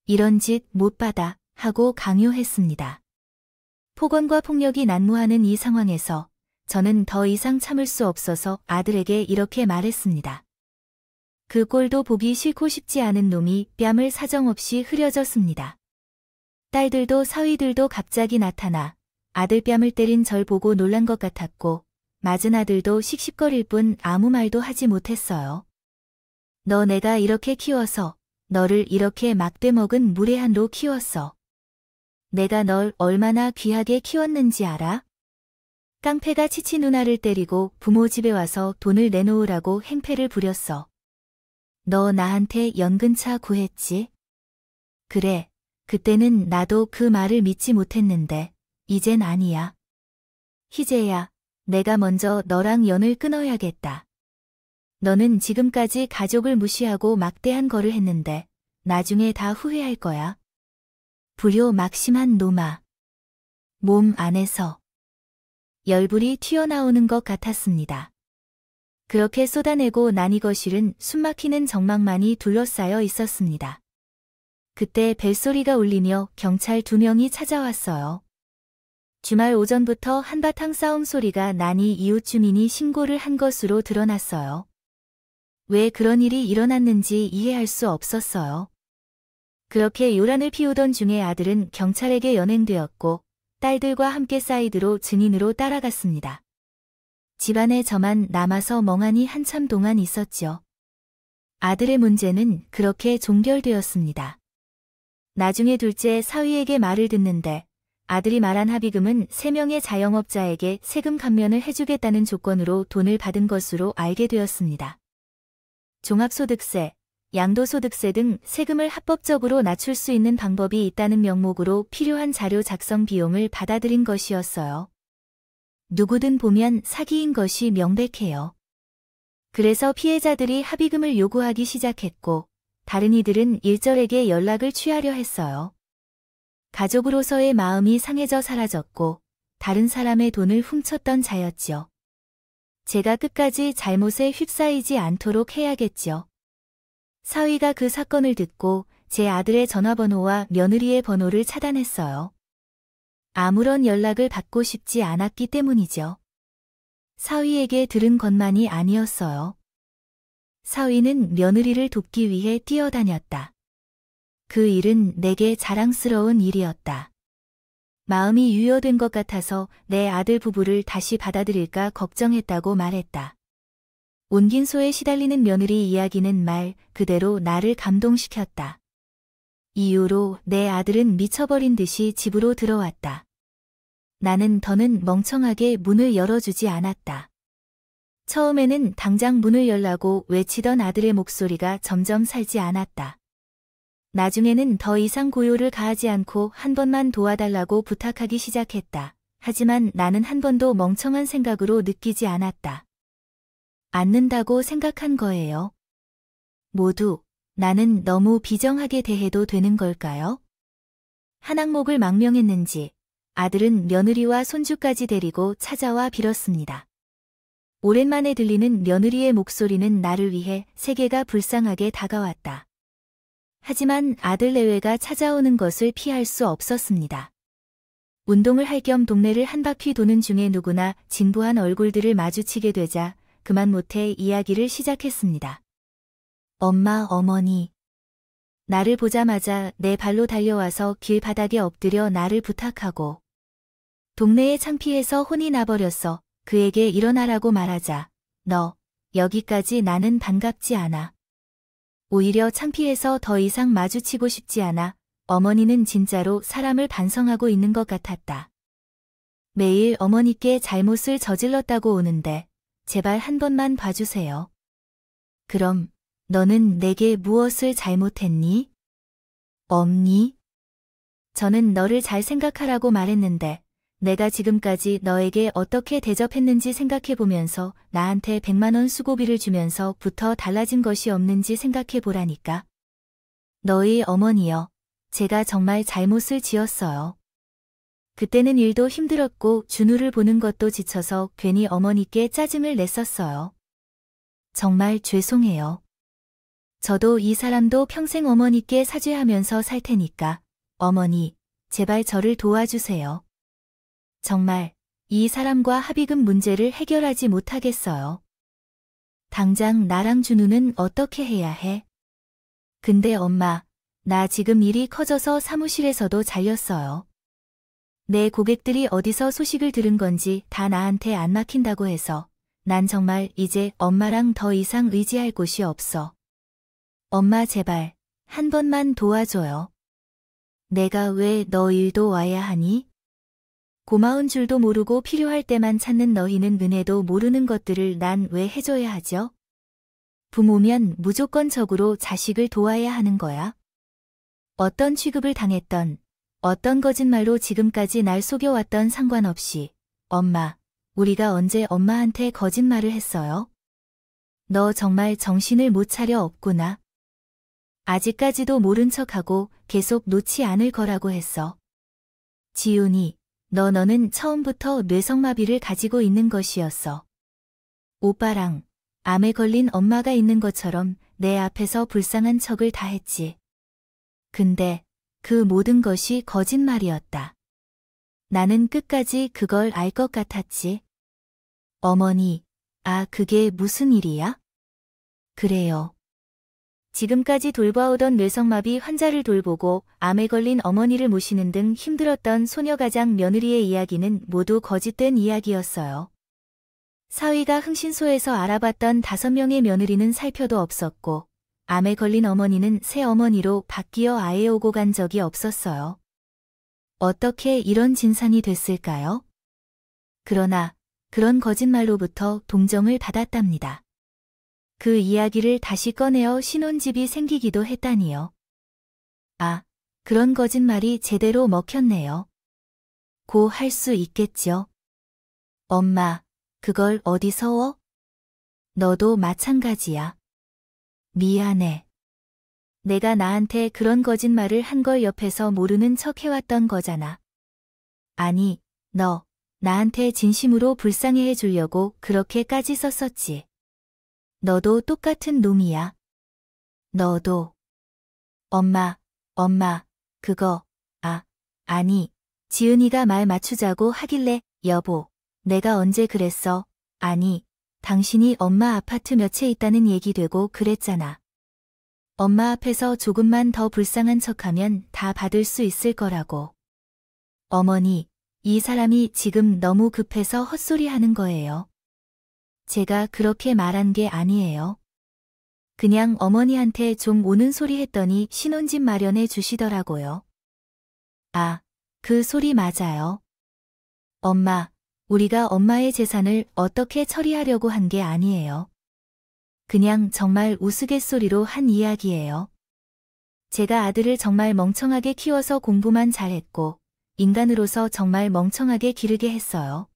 이런 짓 못 받아 하고 강요했습니다. 폭언과 폭력이 난무하는 이 상황에서 저는 더 이상 참을 수 없어서 아들에게 이렇게 말했습니다. 그 꼴도 보기 싫고 싶지 않은 놈이 뺨을 사정없이 흐려졌습니다. 딸들도 사위들도 갑자기 나타나 아들 뺨을 때린 절 보고 놀란 것 같았고 맞은 아들도 씩씩거릴 뿐 아무 말도 하지 못했어요. 너 내가 이렇게 키워서 너를 이렇게 막대 먹은 무례한로 키웠어. 내가 널 얼마나 귀하게 키웠는지 알아? 깡패가 치치 누나를 때리고 부모 집에 와서 돈을 내놓으라고 행패를 부렸어. 너 나한테 연근차 구했지? 그래, 그때는 나도 그 말을 믿지 못했는데 이젠 아니야. 희재야, 내가 먼저 너랑 연을 끊어야겠다. 너는 지금까지 가족을 무시하고 막대한 거를 했는데 나중에 다 후회할 거야. 불효막심한 놈아. 몸 안에서 열불이 튀어나오는 것 같았습니다. 그렇게 쏟아내고 나니 거실은 숨막히는 정막만이 둘러싸여 있었습니다. 그때 벨소리가 울리며 경찰 2명이 찾아왔어요. 주말 오전부터 한바탕 싸움 소리가 나니 이웃 주민이 신고를 한 것으로 드러났어요. 왜 그런 일이 일어났는지 이해할 수 없었어요. 그렇게 요란을 피우던 중에 아들은 경찰에게 연행되었고 딸들과 함께 사이드로 증인으로 따라갔습니다. 집안에 저만 남아서 멍하니 한참 동안 있었죠. 아들의 문제는 그렇게 종결되었습니다. 나중에 둘째 사위에게 말을 듣는데 아들이 말한 합의금은 3명의 자영업자에게 세금 감면을 해주겠다는 조건으로 돈을 받은 것으로 알게 되었습니다. 종합소득세, 양도소득세 등 세금을 합법적으로 낮출 수 있는 방법이 있다는 명목으로 필요한 자료 작성 비용을 받아들인 것이었어요. 누구든 보면 사기인 것이 명백해요. 그래서 피해자들이 합의금을 요구하기 시작했고 다른 이들은 일절에게 연락을 취하려 했어요. 가족으로서의 마음이 상해져 사라졌고 다른 사람의 돈을 훔쳤던 자였지요. 제가 끝까지 잘못에 휩싸이지 않도록 해야겠죠. 사위가 그 사건을 듣고 제 아들의 전화번호와 며느리의 번호를 차단했어요. 아무런 연락을 받고 싶지 않았기 때문이죠. 사위에게 들은 것만이 아니었어요. 사위는 며느리를 돕기 위해 뛰어다녔다. 그 일은 내게 자랑스러운 일이었다. 마음이 유효된 것 같아서 내 아들 부부를 다시 받아들일까 걱정했다고 말했다. 옮긴 소에 시달리는 며느리 이야기는 말 그대로 나를 감동시켰다. 이후로 내 아들은 미쳐버린 듯이 집으로 들어왔다. 나는 더는 멍청하게 문을 열어주지 않았다. 처음에는 당장 문을 열라고 외치던 아들의 목소리가 점점 살지 않았다. 나중에는 더 이상 고요를 가하지 않고 한 번만 도와달라고 부탁하기 시작했다. 하지만 나는 한 번도 멍청한 생각으로 느끼지 않았다. 않는다고 생각한 거예요. 모두 나는 너무 비정하게 대해도 되는 걸까요? 한 항목을 망명했는지 아들은 며느리와 손주까지 데리고 찾아와 빌었습니다. 오랜만에 들리는 며느리의 목소리는 나를 위해 세계가 불쌍하게 다가왔다. 하지만 아들 내외가 찾아오는 것을 피할 수 없었습니다. 운동을 할 겸 동네를 한 바퀴 도는 중에 누구나 진부한 얼굴들을 마주치게 되자 그만 못해 이야기를 시작했습니다. 엄마, 어머니. 나를 보자마자 내 발로 달려와서 길바닥에 엎드려 나를 부탁하고 동네에 창피해서 혼이 나버렸어. 그에게 일어나라고 말하자. 너, 여기까지 나는 반갑지 않아. 오히려 창피해서 더 이상 마주치고 싶지 않아. 어머니는 진짜로 사람을 반성하고 있는 것 같았다. 매일 어머니께 잘못을 저질렀다고 오는데 제발 한 번만 봐주세요. 그럼 너는 내게 무엇을 잘못했니? 없니? 저는 너를 잘 생각하라고 말했는데 내가 지금까지 너에게 어떻게 대접했는지 생각해보면서 나한테 100만 원 수고비를 주면서부터 달라진 것이 없는지 생각해보라니까. 너희 어머니여, 제가 정말 잘못을 지었어요. 그때는 일도 힘들었고 준우를 보는 것도 지쳐서 괜히 어머니께 짜증을 냈었어요. 정말 죄송해요. 저도 이 사람도 평생 어머니께 사죄하면서 살 테니까 어머니, 제발 저를 도와주세요. 정말 이 사람과 합의금 문제를 해결하지 못하겠어요. 당장 나랑 준우는 어떻게 해야 해? 근데 엄마, 나 지금 일이 커져서 사무실에서도 잘렸어요. 내 고객들이 어디서 소식을 들은 건지 다 나한테 안 막힌다고 해서 난 정말 이제 엄마랑 더 이상 의지할 곳이 없어. 엄마 제발 한 번만 도와줘요. 내가 왜 너 일도 와야 하니? 고마운 줄도 모르고 필요할 때만 찾는 너희는 은혜도 모르는 것들을 난 왜 해줘야 하죠? 부모면 무조건적으로 자식을 도와야 하는 거야? 어떤 취급을 당했던, 어떤 거짓말로 지금까지 날 속여왔던 상관없이 엄마, 우리가 언제 엄마한테 거짓말을 했어요? 너 정말 정신을 못 차려 없구나. 아직까지도 모른 척하고 계속 놓지 않을 거라고 했어. 지훈이, 너는 처음부터 뇌성마비를 가지고 있는 것이었어. 오빠랑 암에 걸린 엄마가 있는 것처럼 내 앞에서 불쌍한 척을 다 했지. 근데 그 모든 것이 거짓말이었다. 나는 끝까지 그걸 알 것 같았지. 어머니, 그게 무슨 일이야? 그래요. 지금까지 돌봐오던 뇌성마비 환자를 돌보고 암에 걸린 어머니를 모시는 등 힘들었던 소녀가장 며느리의 이야기는 모두 거짓된 이야기였어요. 사위가 흥신소에서 알아봤던 5명의 며느리는 살펴도 없었고 암에 걸린 어머니는 새 어머니로 바뀌어 아예 오고 간 적이 없었어요. 어떻게 이런 진상이 됐을까요? 그러나 그런 거짓말로부터 동정을 받았답니다. 그 이야기를 다시 꺼내어 신혼집이 생기기도 했다니요. 그런 거짓말이 제대로 먹혔네요. 고 할 수 있겠죠. 엄마, 그걸 어디서? 너도 마찬가지야. 미안해. 내가 나한테 그런 거짓말을 한 걸 옆에서 모르는 척 해왔던 거잖아. 아니, 너 나한테 진심으로 불쌍해 해주려고 그렇게까지 썼었지. 너도 똑같은 놈이야. 너도. 엄마, 그거, 아니, 지은이가 말 맞추자고 하길래, 여보, 내가 언제 그랬어? 아니, 당신이 엄마 아파트 몇 채 있다는 얘기 되고 그랬잖아. 엄마 앞에서 조금만 더 불쌍한 척하면 다 받을 수 있을 거라고. 어머니, 이 사람이 지금 너무 급해서 헛소리 하는 거예요. 제가 그렇게 말한 게 아니에요. 그냥 어머니한테 좀 오는 소리 했더니 신혼집 마련해 주시더라고요. 그 소리 맞아요. 엄마, 우리가 엄마의 재산을 어떻게 처리하려고 한 게 아니에요. 그냥 정말 우스갯소리로 한 이야기예요. 제가 아들을 정말 멍청하게 키워서 공부만 잘했고 인간으로서 정말 멍청하게 기르게 했어요.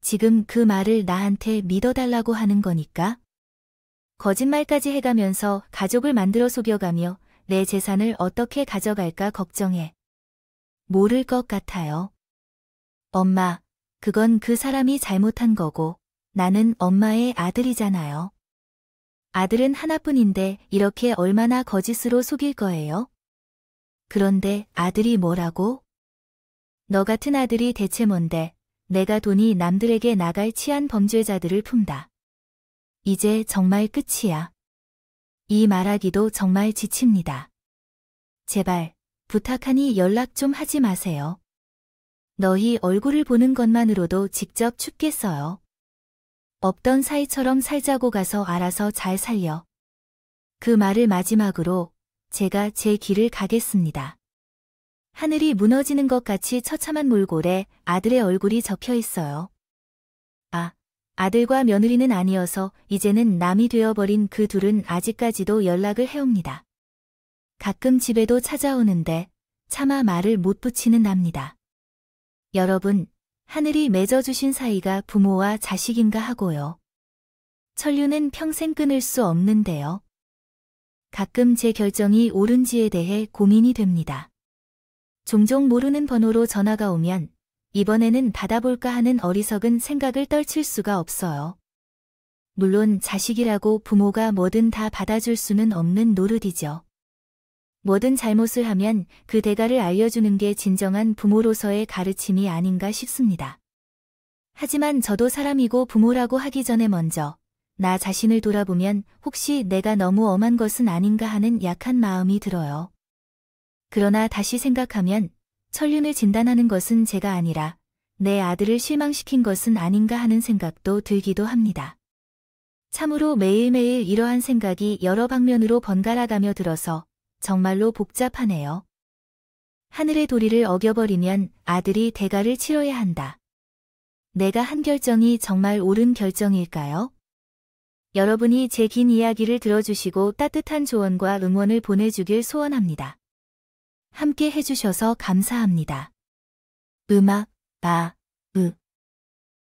지금 그 말을 나한테 믿어달라고 하는 거니까? 거짓말까지 해가면서 가족을 만들어 속여가며 내 재산을 어떻게 가져갈까 걱정해. 모를 것 같아요. 엄마, 그건 그 사람이 잘못한 거고 나는 엄마의 아들이잖아요. 아들은 하나뿐인데 이렇게 얼마나 거짓으로 속일 거예요? 그런데 아들이 뭐라고? 너 같은 아들이 대체 뭔데? 내가 돈이 남들에게 나갈 치안 범죄자들을 품다. 이제 정말 끝이야. 이 말하기도 정말 지칩니다. 제발 부탁하니 연락 좀 하지 마세요. 너희 얼굴을 보는 것만으로도 직접 춥겠어요. 없던 사이처럼 살자고 가서 알아서 잘 살려. 그 말을 마지막으로 제가 제 길을 가겠습니다. 하늘이 무너지는 것 같이 처참한 몰골에 아들의 얼굴이 적혀 있어요. 아들과 며느리는 아니어서 이제는 남이 되어버린 그 둘은 아직까지도 연락을 해옵니다. 가끔 집에도 찾아오는데 차마 말을 못 붙이는 납니다. 여러분, 하늘이 맺어주신 사이가 부모와 자식인가 하고요. 천류는 평생 끊을 수 없는데요. 가끔 제 결정이 옳은지에 대해 고민이 됩니다. 종종 모르는 번호로 전화가 오면 이번에는 받아볼까 하는 어리석은 생각을 떨칠 수가 없어요. 물론 자식이라고 부모가 뭐든 다 받아줄 수는 없는 노릇이죠. 뭐든 잘못을 하면 그 대가를 알려주는 게 진정한 부모로서의 가르침이 아닌가 싶습니다. 하지만 저도 사람이고 부모라고 하기 전에 먼저 나 자신을 돌아보면 혹시 내가 너무 엄한 것은 아닌가 하는 약한 마음이 들어요. 그러나 다시 생각하면 천륜을 진단하는 것은 제가 아니라 내 아들을 실망시킨 것은 아닌가 하는 생각도 들기도 합니다. 참으로 매일매일 이러한 생각이 여러 방면으로 번갈아가며 들어서 정말로 복잡하네요. 하늘의 도리를 어겨버리면 아들이 대가를 치러야 한다. 내가 한 결정이 정말 옳은 결정일까요? 여러분이 제 긴 이야기를 들어주시고 따뜻한 조언과 응원을 보내주길 소원합니다. 함께 해주셔서 감사합니다. 음악,